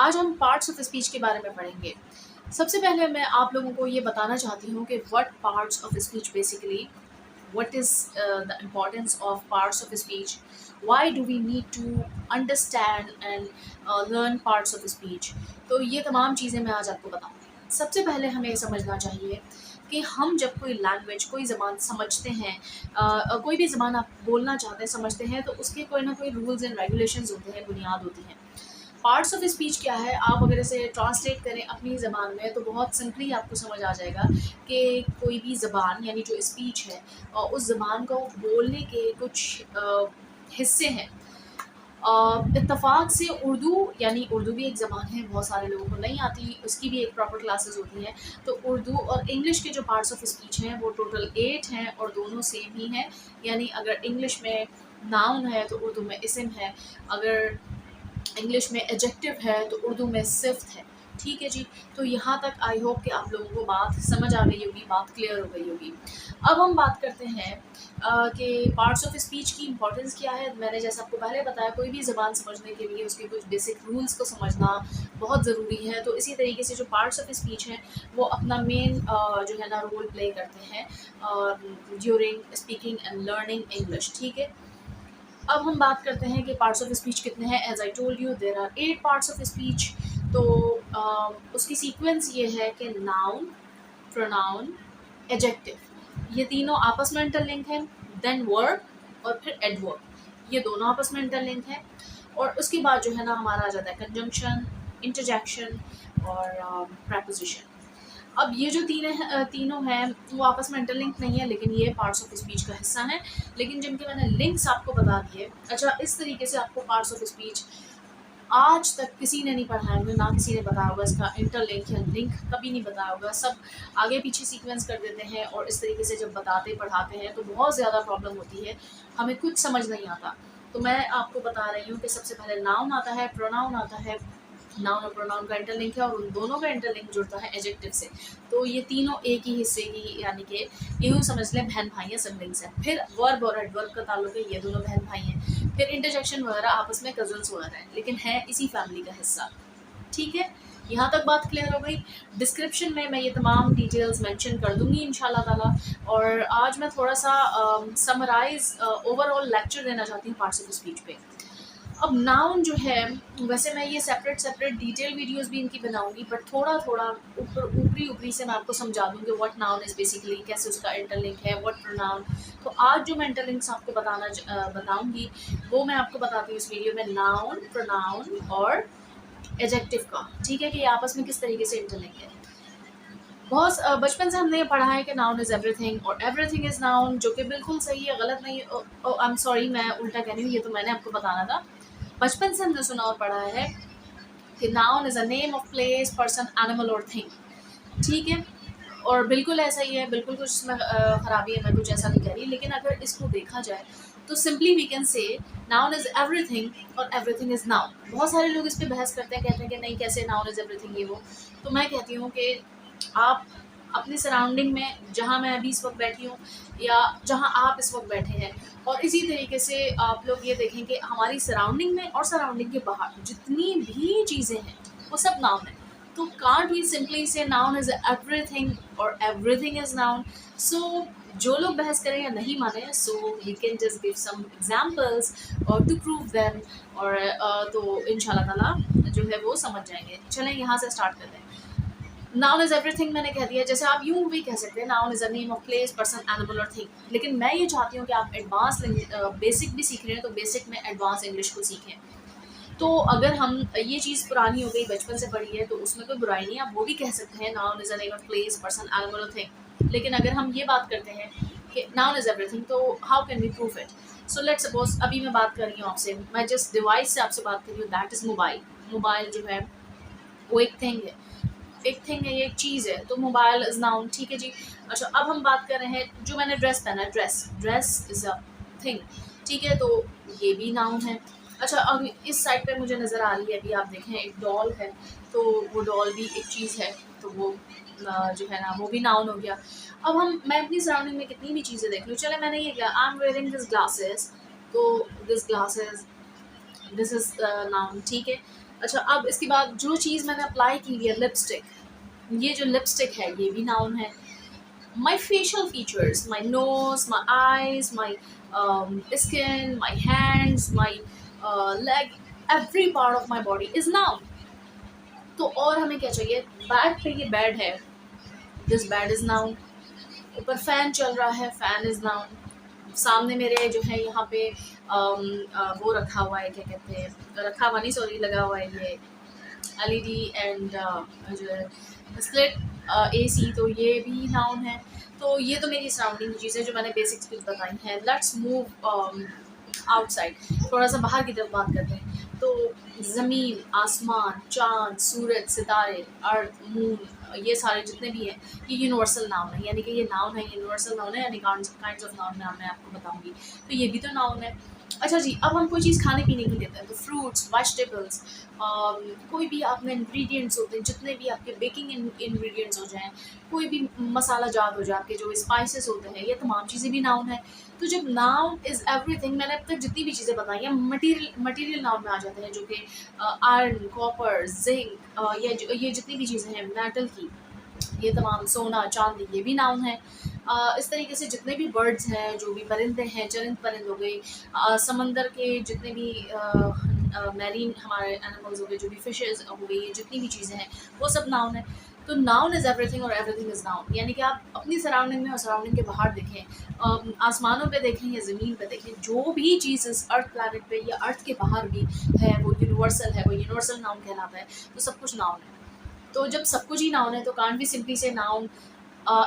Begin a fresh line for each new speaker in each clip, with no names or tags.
आज हम parts of speech के बारे में पढ़ेंगे। सबसे पहले मैं आप लोगों को ये बताना चाहती हूँ कि what parts of speech basically, what is the importance of parts of speech, why do we need to understand and learn parts of speech। तो ये तमाम चीज़ें मैं आज आपको बताऊँगी। सबसे पहले हमें ये समझना चाहिए कि हम जब कोई लैंग्वेज, कोई ज़बान समझते हैं, कोई भी ज़बान आप बोलना चाहते हैं, समझते हैं, तो उसके कोई ना कोई रूल्स एंड रेगुलेशंस होते हैं, बुनियाद होती हैं। पार्ट्स ऑफ स्पीच क्या है, आप अगर इसे ट्रांसलेट करें अपनी ज़बान में तो बहुत सिंपली आपको समझ आ जाएगा कि कोई भी ज़बान यानी जो स्पीच है, उस ज़बान को बोलने के कुछ हिस्से हैं। इत्तेफाक से उर्दू, यानी उर्दू भी एक ज़बान है, बहुत सारे लोगों को नहीं आती, उसकी भी एक प्रॉपर क्लासेस होती हैं। तो उर्दू और इंग्लिश के जो पार्ट्स ऑफ स्पीच हैं वो टोटल 8 हैं और दोनों सेम ही हैं। यानी अगर इंग्लिश में नाउन है तो उर्दू में इस्म है, अगर इंग्लिश में एडजेक्टिव है तो उर्दू में सिफ्त है। ठीक है जी। तो यहाँ तक आई होप कि आप लोगों को बात समझ आ गई होगी, बात क्लियर हो गई होगी। अब हम बात करते हैं कि पार्ट्स ऑफ स्पीच की इंपॉर्टेंस क्या है। मैंने जैसा आपको पहले बताया, कोई भी ज़बान समझने के लिए उसके कुछ बेसिक रूल्स को समझना बहुत ज़रूरी है। तो इसी तरीके से जो पार्ट्स ऑफ स्पीच हैं वो अपना मेन जो है ना रोल प्ले करते हैं during speaking and learning English. ठीक है। अब हम बात करते हैं कि पार्ट्स ऑफ स्पीच कितने हैं। As I told you there are 8 parts of speech. तो उसकी सीक्वेंस ये है कि नाउन, प्रोनाउन, एडजेक्टिव, ये तीनों आपस में इंटरलिंक हैं। देन वर्ब और फिर एडवर्ब, ये दोनों आपस में इंटरलिंक हैं। और उसके बाद जो है ना हमारा आ जाता है कंजंक्शन, इंटरजेक्शन और प्रपोजिशन। अब ये जो तीनों हैं वो आपस में इंटरलिंक नहीं है, लेकिन ये पार्ट्स ऑफ स्पीच का हिस्सा हैं। लेकिन जिनके मैंने लिंक्स आपको बता दिए, अच्छा इस तरीके से आपको पार्ट्स ऑफ स्पीच आज तक किसी ने नहीं पढ़ाया होगा, ना किसी ने बताया होगा इसका इंटरलिंक या लिंक कभी नहीं बताया होगा। सब आगे पीछे सीक्वेंस कर देते हैं और इस तरीके से जब बताते पढ़ाते हैं तो बहुत ज़्यादा प्रॉब्लम होती है, हमें कुछ समझ नहीं आता। तो मैं आपको बता रही हूँ कि सबसे पहले नाउन आता है, प्रोनाउन आता है, नाउन और प्रोनाउन का इंटरलिंक है और उन दोनों का इंटरलिंक जुड़ता है एडजेक्टिव से। तो ये तीनों एक ही हिस्से की, यानी कि यूँ समझ लें बहन भाई हैं, सिबलिंग्स हैं। फिर वर्ब और एडवर्ब का ताल्लुक है, ये दोनों बहन भाई हैं। फिर इंटरजेक्शन वगैरह आपस में कजन्स वगैरह हैं, लेकिन है इसी फैमिली का हिस्सा। ठीक है, यहाँ तक बात क्लियर हो गई। डिस्क्रिप्शन में मैं ये तमाम डिटेल्स मेंशन कर दूंगी इंशाल्लाह ताला। और आज मैं थोड़ा सा समराइज ओवरऑल लेक्चर देना चाहती हूँ पार्ट्स ऑफ स्पीच पे। अब नाउन जो है, वैसे मैं ये सेपरेट डिटेल वीडियोस भी इनकी बनाऊंगी, बट थोड़ा थोड़ा ऊपरी से मैं आपको समझा दूँ कि व्हाट नाउन इज़ बेसिकली, कैसे उसका इंटरलिंक है, व्हाट प्रोनाउन। तो आज जो मैं इंटरलिंक्स आपको बताऊंगी वो मैं आपको बताती हूँ इस वीडियो में, नाउन, प्रोनाउन और एडजेक्टिव का। ठीक है, कि ये आपस में किस तरीके से इंटरलिंक है। बहुत बचपन से हमने ये पढ़ा है कि नाउन इज़ एवरीथिंग और एवरीथिंग इज़ नाउन, जो कि बिल्कुल सही है, गलत नहीं। आई एम सॉरी, मैं उल्टा कह रही हूँ, ये तो मैंने आपको बताना था। बचपन से हमने सुना और पढ़ा है कि noun is a name of place, person, animal और थिंग। ठीक है, और बिल्कुल ऐसा ही है, बिल्कुल कुछ इसमें खराबी है, मैं कुछ ऐसा नहीं कह रही। लेकिन अगर इसको देखा जाए तो simply we can say noun is everything और एवरीथिंग इज़ नाउन। बहुत सारे लोग इस पर बहस करते हैं, कहते हैं कि नहीं, कैसे नाउन इज़ एवरीथिंग ये वो। तो मैं कहती हूँ कि आप अपनी सराउंडिंग में, जहाँ मैं अभी इस वक्त बैठी हूँ या जहाँ आप इस वक्त बैठे हैं, और इसी तरीके से आप लोग ये देखें कि हमारी सराउंडिंग में और सराउंडिंग के बाहर जितनी भी चीज़ें हैं वो सब नाउन है। तो can't we simply say noun is everything और एवरीथिंग इज नाउन। सो जो लोग बहस करें या नहीं माने, so we can just give some examples और टू प्रूव देम, और तो इंशाल्लाह ताला जो है वो समझ जाएंगे। चलें यहाँ से स्टार्ट करते हैं। नाउन इज एवरीथिंग मैंने कह दिया, जैसे आप यूँ भी कह सकते हैं noun is a name of place, person, animal और थिंग। लेकिन मैं ये चाहती हूँ कि आप एडवांस बेसिक भी सीख रहे हैं तो बेसिक में एडवांस इंग्लिश को सीखें। तो अगर हम ये चीज़ पुरानी हो गई, बचपन से पढ़ी है, तो उसमें कोई बुराई नहीं है, आप वो भी कह सकते हैं noun is a name of place, person, animal और थिंग। लेकिन अगर हम ये बात करते हैं कि नाउन इज एवरीथिंग, तो how can we prove it. So let suppose अभी मैं बात कर रही हूँ आपसे, मैं जिस डिवाइस से आपसे बात कर रही हूँ दैट इज़ मोबाइल। मोबाइल जो है वो एक थिंग है, ये एक चीज़ है, तो मोबाइल इज़ नाउन। ठीक है जी। अच्छा, अब हम बात कर रहे हैं जो मैंने ड्रेस पहना है, ड्रेस इज़ अ थिंग। ठीक है, तो ये भी नाउन है। अच्छा, अब इस साइड पे मुझे नज़र आ रही है, अभी आप देखें एक डॉल है, तो वो डॉल भी एक चीज़ है, तो वो जो है ना वो भी नाउन हो गया। अब मैं अपनी सराउंडिंग में कितनी भी चीज़ें देख लूँ, चले मैंने ये किया, I am wearing this glasses, तो this glasses, this is noun. ठीक है। अच्छा, अब इसके बाद जो चीज़ मैंने अप्लाई की है, लिपस्टिक, ये जो लिपस्टिक है ये भी नाउन है। My facial features, my nose, my eyes, my skin, my hands, my leg, every part of my body is noun. तो और हमें क्या चाहिए? बैड पे ये बेड है, दिस बेड इज नाउन। ऊपर फैन चल रहा है, फैन इज नाउन। सामने मेरे जो है यहाँ पे वो रखा हुआ है, क्या कहते हैं, रखा हुआ नहीं सॉरी, लगा हुआ है ये एलईडी एंड जो है स्प्लिट एसी, तो ये भी नाउन है। तो ये तो मेरी सराउंडिंग की चीज़ें जो मैंने बेसिक्स कुछ बताई हैं। लेट्स मूव आउटसाइड, थोड़ा सा बाहर की तरफ बात करते हैं। तो ज़मीन, आसमान, चाँद, सूरज, सितारे, अर्थ, मून, ये सारे जितने भी हैं ये यूनिवर्सल नाउन है, यानी कि ये नाउन है, यूनिवर्सल नाउन है, यानी काइंड्स ऑफ नाउन मैं आपको बताऊंगी। तो ये भी तो नाउन है। अच्छा जी, अब हम कोई चीज़ खाने पीने की लेते हैं तो फ्रूट्स, वेजिटेबल्स, कोई भी आपने इंग्रेडिएंट्स होते हैं, जितने भी आपके बेकिंग इंग्रेडिएंट्स हो जाएं, कोई भी मसाला जात हो जाए, आपके जो स्पाइसेस होते हैं, ये तमाम चीज़ें भी नाउन है। तो जब नाउन इज़ एवरीथिंग, मैंने अब तक जितनी भी चीज़ें बताई हैं मटीरियल नाउन में आ जाते हैं, जो कि आयरन, कॉपर, जिंक, ये जितनी भी चीज़ें हैं मेटल की, ये तमाम, सोना, चांदी, ये भी नाउन है। इस तरीके से जितने भी बर्ड्स हैं, जो भी परिंदे हैं, चरिंद परिंद हो गए, समंदर के जितने भी मैरीन हमारे एनिमल्स हो गए, जो भी फिशेज हो गई, ये जितनी भी चीज़ें हैं वो सब नाउन है। तो नाउन इज़ एवरीथिंग और एवरीथिंग इज़ नाउन, यानी कि आप अपनी सराउंडिंग में और सराउंडिंग के बाहर देखें, आसमानों पे देखें या ज़मीन पे देखें, जो भी चीज़ इस अर्थ प्लैनेट पे या अर्थ के बाहर भी है वो यूनिवर्सल है, वो यूनिवर्सल नाउन कहलाता है। तो सब कुछ नाउन है। तो जब सब कुछ ही नाउन है तो can't be simply say noun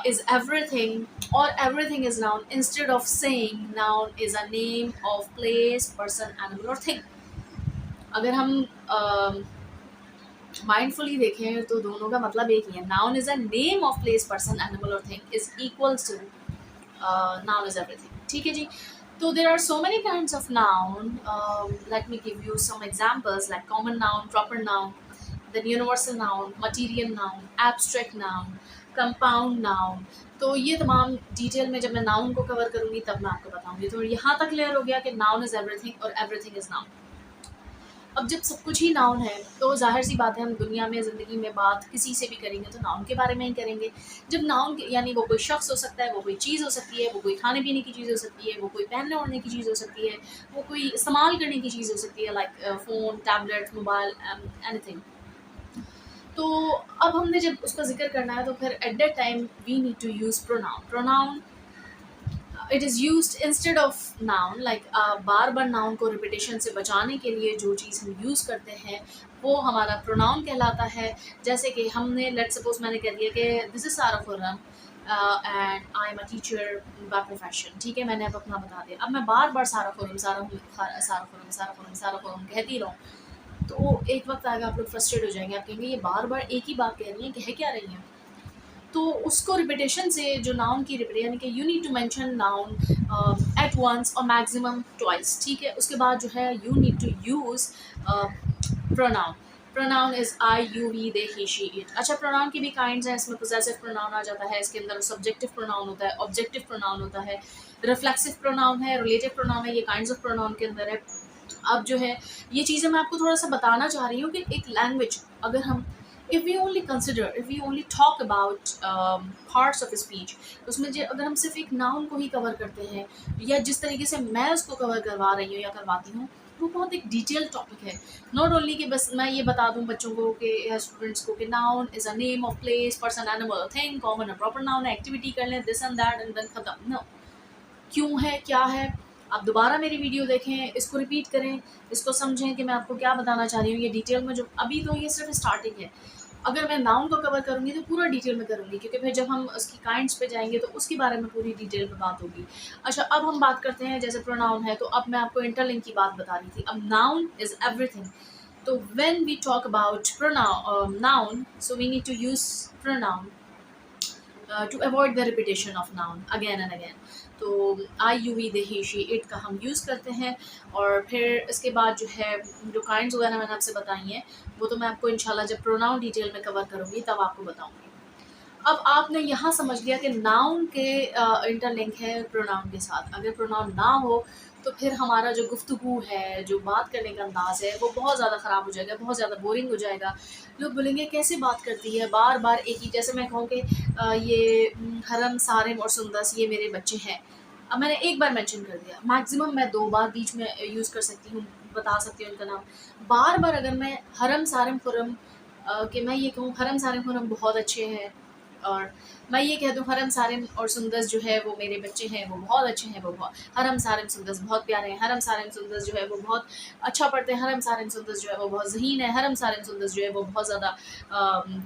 is everything or everything is noun, instead of saying noun is a name of place, person, animal or thing. अगर हम माइंडफुली देखें तो दोनों का मतलब एक ही है। Noun is a name of place, person, animal और thing is equals to noun is everything. ठीक है जी। तो there are so many kinds of noun. Let me give you some examples like common noun, proper noun, then universal noun, material noun, abstract noun, compound noun. तो ये तमाम detail में जब मैं noun को कवर करूँगी तब मैं आपको बताऊँगी। तो यहाँ तक क्लियर हो गया कि नाउन इज़ एवरीथिंग और एवरीथिंग इज़ नाउन। अब जब सब कुछ ही नाउन है तो ज़ाहिर सी बात है, हम दुनिया में ज़िंदगी में बात किसी से भी करेंगे तो नाउन के बारे में ही करेंगे। जब नाउन यानी वो कोई शख्स हो सकता है, वो कोई चीज़ हो सकती है, वो कोई खाने पीने की चीज़ हो सकती है, वो कोई पहनने ओढ़ने की चीज़ हो सकती है, वो कोई इस्तेमाल करने की चीज़ हो सकती है, like phone, tablet, mobile, anything. तो अब हमने जब उसका जिक्र करना है तो फिर at that time we need to use pronoun. Pronoun it is used instead of noun, like बार बार नाउन को रिपीटेशन से बचाने के लिए जो चीज़ हम यूज़ करते हैं वो हमारा प्रोनाउन कहलाता है। जैसे कि हमने लेट सपोज मैंने कह दिया कि दिस इज़ सारा Khurram and I am a teacher by profession. ठीक है, मैंने अब अपना बता दिया। अब मैं बार बार सारा खुर्रम, सारा खुर्रम, सारा खुर्रम, सारा खुर्रम, सारा खुर्रम कहती रहूँ तो एक वक्त आएगा आप लोग फ्रस्ट्रेट हो जाएंगे। आप कहेंगे ये बार बार एक ही बात कह रही हैं, कह क्या रही हैं। तो उसको रिपीटेशन से जो नाउन की रिपीट, यानी कि you need to mention noun at once और मैक्सिमम ट्वाइस। ठीक है, उसके बाद जो है you need to use pronoun. Pronoun is I, you, we, they, he, she, it. अच्छा, प्रोनाउन की भी काइंड्स हैं। इसमें पोजेसिव प्रोनाउन आ जाता है, इसके अंदर सब्जेक्टिव प्रोनाउन होता है, ऑब्जेक्टिव प्रोनाउन होता है, रिफ्लेक्सिव प्रोनाउन है, रिलेटिव प्रोनाउन है, ये काइंड्स ऑफ प्रोनाउन के अंदर है। अब जो है ये चीज़ें मैं आपको थोड़ा सा बताना चाह रही हूँ कि एक लैंग्वेज, अगर हम if we only talk about parts of speech, उसमें जो अगर हम सिर्फ एक नाउन को ही कवर करते हैं या जिस तरीके से मैं उसको कवर करवा रही हूँ या करवाती हूँ, वो बहुत एक डिटेल टॉपिक है। नॉट ओनली कि बस मैं ये बता दूँ बच्चों को कि या स्टूडेंट्स को कि noun is a name of place, person, animal, thing, common और प्रॉपर नाउन है, एक्टिविटी कर लें, this and that and then खत्म। नो, क्यों है, क्या है, आप दोबारा मेरी वीडियो देखें, इसको रिपीट करें, इसको समझें कि मैं आपको क्या बताना चाह रही हूँ। ये डिटेल में जो अभी तो ये सिर्फ स्टार्टिंग है। अगर मैं नाउन को कवर करूँगी तो पूरा डिटेल में करूँगी, क्योंकि फिर जब हम उसकी काइंड्स पे जाएंगे तो उसके बारे में पूरी डिटेल में बात होगी। अच्छा, अब हम बात करते हैं, जैसे प्रोनाउन है तो अब मैं आपको इंटरलिंक की बात बता रही थी। अब नाउन इज़ एवरीथिंग। तो when we talk about pronoun noun, so we need to use pronoun to avoid the repetition of noun again and again. तो I, you, we, they, he, she, it का हम use करते हैं। और फिर इसके बाद जो है जो काइंड्स वगैरह मैंने आपसे बताई हैं वो तो मैं आपको इंशाल्लाह जब प्रोनाउन डिटेल में कवर करूँगी तब आपको बताऊँगी। अब आपने यहाँ समझ लिया कि नाउन के इंटरलिंक है प्रोनाउन के साथ। अगर प्रोनाउन ना हो तो फिर हमारा जो गुफ्तगू है, जो बात करने का अंदाज़ है, वो बहुत ज़्यादा ख़राब हो जाएगा, बहुत ज़्यादा बोरिंग हो जाएगा। लोग बोलेंगे कैसे बात करती है, बार-बार एक ही। जैसे मैं कहूँ कि ये हरम, सारिम और सुंदस ये मेरे बच्चे हैं। अब मैंने एक बार मेंशन कर दिया, मैक्सिमम मैं 2 बार बीच में यूज़ कर सकती हूँ, बता सकती हूँ उनका नाम। बार-बार अगर मैं हरम, सारिम, खुर्रम कि मैं ये कहूँ हरम, सारिम, खुर्रम बहुत अच्छे हैं, और मैं ये कह दूँ हरम, सारिम और सुंदस जो है वो मेरे बच्चे हैं, वो बहुत अच्छे हैं, वो बहुत हरम, सारिम, सुंदस बहुत प्यारे हैं, हरम, सारिम, सुंदस जो है वो बहुत अच्छा पढ़ते हैं, हरम, सारिम, सुंदस जो है वो बहुत ज़हीन है, हरम, सारिम, सुंदस जो है वो बहुत ज़्यादा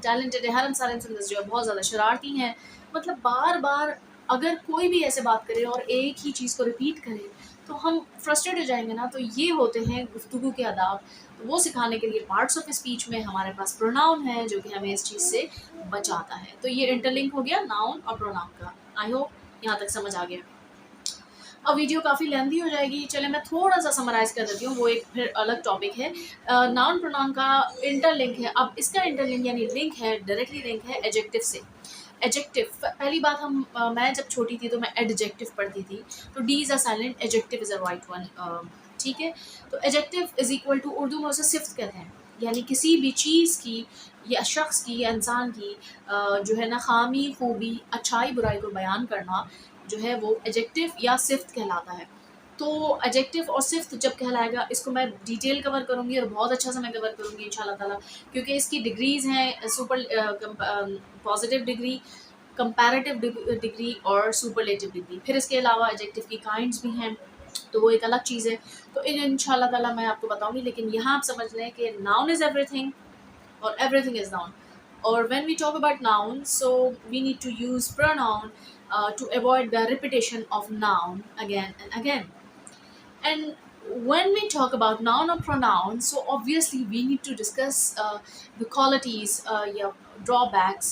टैलेंटेड है, हरम, सारिम, सुंदस जो है बहुत ज़्यादा शरारती हैं। मतलब बार-बार अगर कोई भी ऐसे बात करे और एक ही चीज़ को रिपीट करे, तो हम फ्रस्ट्रेट हो जाएँगे ना। तो ये होते हैं गुफ्तगू के आदाब। तो वो सिखाने के लिए पार्ट्स ऑफ स्पीच में हमारे पास प्रोनाउन है, जो कि हमें इस चीज़ से बचाता है। तो ये इंटरलिंक हो गया नाउन और प्रोनाउन का। आई होप यहाँ तक समझ आ गया। अब वीडियो काफ़ी लेंथी हो जाएगी, चले मैं थोड़ा-सा समराइज़ कर देती हूँ, वो एक फिर अलग टॉपिक है। नाउन प्रोनाउन का इंटरलिंक है। अब इसका इंटरलिंक यानी लिंक है, डायरेक्टली लिंक है एडजेक्टिव से। एडजेक्टिव पहली बात मैं जब छोटी थी तो मैं एडजेक्टिव पढ़ती थी, तो D is a silent, adjective is a right one. ठीक है? तो adjective is equal to, Urdu में उसे सिफ़्त कहते हैं, यानी किसी भी चीज़ की या शख्स की या इंसान की जो है ना ख़ामी, खूबी, अच्छाई, बुराई को बयान करना जो है वो एडजेक्टिव या सिफ़्त कहलाता है। तो एडजेक्टिव और सिफ़्त जब कहलाएगा, इसको मैं डिटेल कवर करूँगी और बहुत अच्छा से मैं कवर करूँगी इंशाल्लाह ताला, क्योंकि इसकी डिग्रीज़ हैं पॉज़िटिव डिग्री, कंपैरेटिव डिग्री और सुपरलेटिव डिग्री। फिर इसके अलावा एडजेक्टिव की काइंड्स भी हैं, तो वो एक अलग चीज़ है। तो इन इंशाल्लाह ताला मैं आपको बताऊँगी, लेकिन यहाँ आप समझ लें कि noun is everything or everything is noun. Or when we talk about noun, so we need to use pronoun to avoid the repetition of noun again and again. And when we talk about noun or pronoun, so obviously we need to discuss the qualities, yeah, drawbacks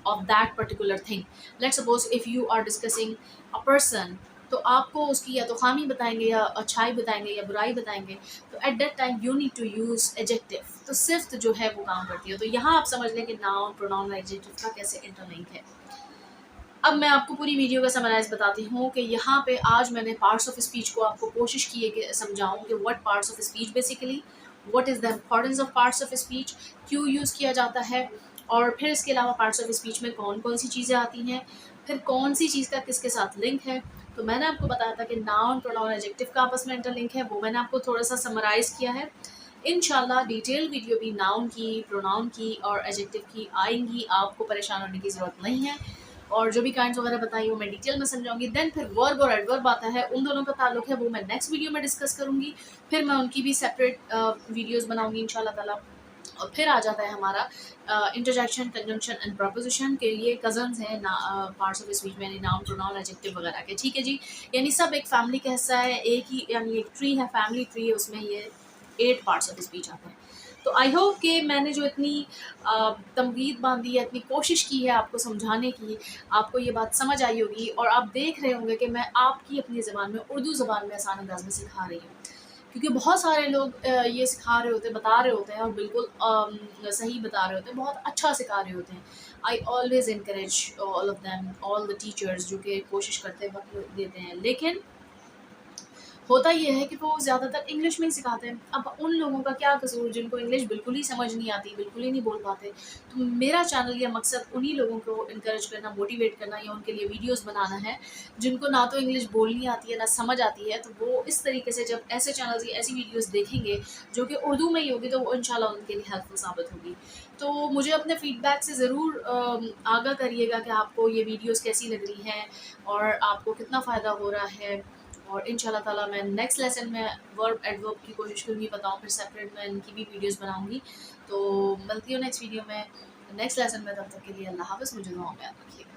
of that particular thing. Let's suppose if you are discussing a person, तो आपको उसकी या तो खामी बताएंगे या अच्छाई बताएंगे या बुराई बताएंगे, तो at that time you need to use adjective. तो सिर्फ जो है वो काम करती है। तो यहाँ आप समझ लें कि नाउन, प्रोनाउन और एडजेक्टिव का कैसे इंटरलिंक है। अब मैं आपको पूरी वीडियो का समराइज़ बताती हूँ कि यहाँ पे आज मैंने पार्ट्स ऑफ स्पीच को आपको कोशिश की है कि समझाऊँ कि what parts of speech basically, what is the importance of parts of speech, क्यों यूज़ किया जाता है, और फिर इसके अलावा पार्ट्स ऑफ स्पीच में कौन-कौन सी चीज़ें आती हैं, फिर कौन सी चीज़ का किसके साथ लिंक है। तो मैंने आपको बताया था कि नाउन, प्रोनाउन, एडजेक्टिव का आपस में इंटरलिंक है, वो मैंने आपको थोड़ा-सा समराइज़ किया है। इंशाल्लाह डिटेल वीडियो भी नाउन की, प्रोनाउन की और एडजेक्टिव की आएँगी, आपको परेशान होने की ज़रूरत नहीं है। और जो भी काइंड्स वगैरह बताई वो मैं डिटेल में समझाऊंगी। देन फिर वर्ब और एडवर्ब आता है, उन दोनों का ताल्लुक है, वो मैं नेक्स्ट वीडियो में डिस्कस करूंगी। फिर मैं उनकी भी सेपरेट वीडियोस बनाऊंगी इंशाल्लाह ताला। और फिर आ जाता है हमारा इंटरजेक्शन, कंजंक्शन एंड प्रपोजिशन के लिए कजन्स हैं ना, पार्ट्स ऑफ स्पीच में, यानी नाउन, प्रोनाउन, एडजेक्टिव वगैरह के। ठीक है जी, यानी सब एक फैमिली का हिस्सा है, एक ही यानी एक ट्री है, फैमिली ट्री है, उसमें ये 8 पार्ट्स ऑफ स्पीच आते हैं। तो आई होप कि मैंने जो इतनी तमगीद बांधी है, इतनी कोशिश की है आपको समझाने की, आपको ये बात समझ आई होगी, और आप देख रहे होंगे कि मैं आपकी अपनी ज़बान में, उर्दू ज़बान में आसान अंदाज में सिखा रही हूँ। क्योंकि बहुत सारे लोग ये सिखा रहे होते हैं, बता रहे होते हैं, और बिल्कुल सही बता रहे होते हैं, बहुत अच्छा सिखा रहे होते हैं। I always encourage all of them, all the teachers जो कि कोशिश करते हैं, वक्त देते हैं, लेकिन होता ये है कि वो ज़्यादातर इंग्लिश में ही सिखाते हैं। अब उन लोगों का क्या कसूर जिनको इंग्लिश बिल्कुल ही समझ नहीं आती, बिल्कुल ही नहीं बोल पाते। तो मेरा चैनल या मकसद उन्हीं लोगों को इनकरेज करना, मोटिवेट करना, या उनके लिए वीडियोस बनाना है जिनको ना तो इंग्लिश बोलनी आती है, ना समझ आती है। तो वो इस तरीके से जब ऐसे चैनल्स या ऐसी वीडियोस देखेंगे जो कि उर्दू में ही होगी, तो वो इंशाल्लाह उनके लिए हेल्पफुल साबित होगी। तो मुझे अपने फीडबैक से ज़रूर आगाह करिएगा कि आपको ये वीडियोस कैसी लग रही हैं और आपको कितना फ़ायदा हो रहा है। और इंशाल्लाह ताला मैं नेक्स्ट लेसन में वर्ब एडवर्ब की कोशिश करूँगी बताऊँ, फिर सेपरेट मैं इनकी भी वीडियोस बनाऊँगी। तो मिलती हूँ नेक्स्ट वीडियो में, नेक्स्ट लेसन में। तब तक के लिए अल्लाह हाफ़िज़, मुझे दुआ में याद रखिएगा।